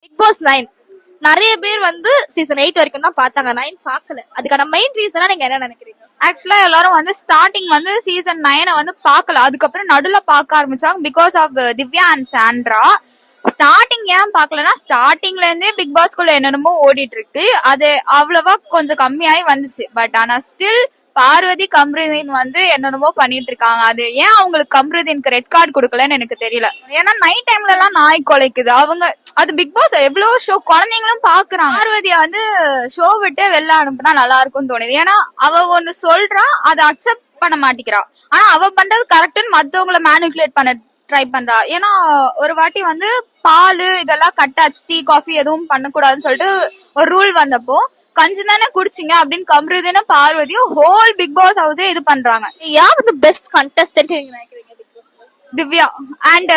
Big pass 9 நிறைய பேர் வந்து சீசன் 8 வரைக்கும் தான் பார்த்தாங்க. 9 பார்க்கல. அதுக்கான மெயின் ரீசனா நீங்க என்ன நினைக்கிறீங்க? ஆக்சுவலா எல்லாரும் வந்து ஸ்டார்டிங் வந்து சீசன் 9 வந்து பார்க்கல, அதுக்கப்புறம் நடுல பார்க்க ஆரம்பிச்சாங்க because of Divya and Sandra. Starting ஏன் பார்க்கலன்னா, ஸ்டார்டிங்ல இருந்தே பிக் பாஸ்குள்ள என்னென்னமோ ஓடிட்டு இருக்கு, அது அவ்வளவா கொஞ்சம் கம்மியாயி வந்துச்சு. பட் ஆனா ஸ்டில் பார்வதி கம்ருதீன் வந்து என்னென்னமோ பண்ணிட்டு இருக்காங்க. அது ஏன் அவங்களுக்கு கம்ருதீனுக்கு ரெட் கார்டு கொடுக்கலன்னு எனக்கு தெரியல. ஏன்னா நைட் டைம்ல எல்லாம் நாய் கொலைக்குது அவங்க. அது பிக் பாஸ் எவ்வளவு ஷோ குழந்தைங்களும் பாக்குறாங்க. பார்வதிய வந்து ஷோ விட்டு வெளில அனுப்புனா நல்லா இருக்கும்னு தோணுது. ஏன்னா அவ ஒண்ணு சொல்றா, அதை அக்செப்ட் பண்ண மாட்டேங்கிறா. ஆனா அவ பண்றது கரெக்ட்னு மத்தவங்களை மேனிகுலேட் பண்ண ட்ரை பண்றா. ஏன்னா ஒரு வாட்டி வந்து பால் இதெல்லாம் கட்டாச்சு, டீ காஃபி எதுவும் பண்ணக்கூடாதுன்னு சொல்லிட்டு ஒரு ரூல் வந்தப்போ கஞ்சி தானே குடிச்சிங்க அப்படின்னு கம்ருதீனும் பார்வதியும் ஹோல் பிக் பாஸ் ஹவுஸே இது பண்றாங்க. யார் வந்து பெஸ்ட் கண்டஸ்டன்ட் நீங்க நினைக்கிறீங்க பிக் பாஸ்ல? திவ்யா அண்ட்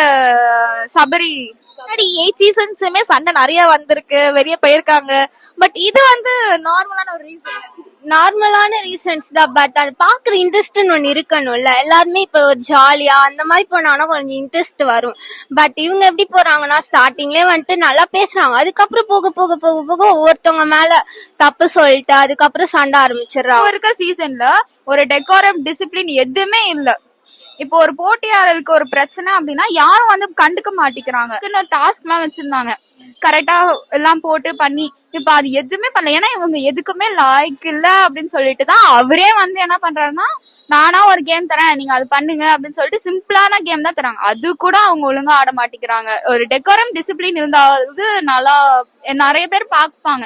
சபரி. முன்னாடி 8 சீசன்ஸுமே சண்டை நிறைய வந்திருக்கு, வெளிய போயிருக்காங்க. பட் இது வந்து நார்மலான ஒரு ரீசன். நார்மலான ரீசன்ஸ் தான். பட் அது பாக்குற இன்ட்ரெஸ்ட்னு ஒண்ணு இருக்கணும்ல. எல்லாருமே இப்ப ஒரு ஜாலியா அந்த மாதிரி போனாங்கன்னா கொஞ்சம் இன்ட்ரெஸ்ட் வரும். பட் இவங்க எப்படி போறாங்கன்னா, ஸ்டார்டிங்லயே வந்துட்டு நல்லா பேசுறாங்க, அதுக்கப்புறம் போக போக போக போக ஒவ்வொருத்தவங்க மேல தப்பு சொல்லிட்டு அதுக்கப்புறம் சண்டை ஆரம்பிச்சிடுறாங்க. இப்போ இருக்க சீசன்ல ஒரு டெக்கோரம் டிசிப்ளின் எதுவுமே இல்ல. இப்போ ஒரு போட்டியாளருக்கு ஒரு பிரச்சனை அப்படின்னா யாரும் வந்து கண்டுக்க மாட்டேங்கிறாங்க. டாஸ்க் எல்லாம் வச்சிருந்தாங்க, கரெக்டா எல்லாம் போட்டு பண்ணி. இப்ப அது எதுவுமே பண்ணல. ஏன்னா இவங்க எதுக்குமே லாய்க்கு இல்ல அப்படின்னு சொல்லிட்டு தான் அவரே வந்து என்ன பண்றாருன்னா, நானா ஒரு கேம் தரேன், நீங்க அது பண்ணுங்க அப்படின்னு சொல்லிட்டு சிம்பிளான கேம் தான் தராங்க. அது கூட அவங்க ஒழுங்கா ஆட மாட்டேங்கிறாங்க. ஒரு டெக்கோரம் டிசிப்ளின் இருந்தாவது நல்லா நிறைய பேர் பாப்பாங்க.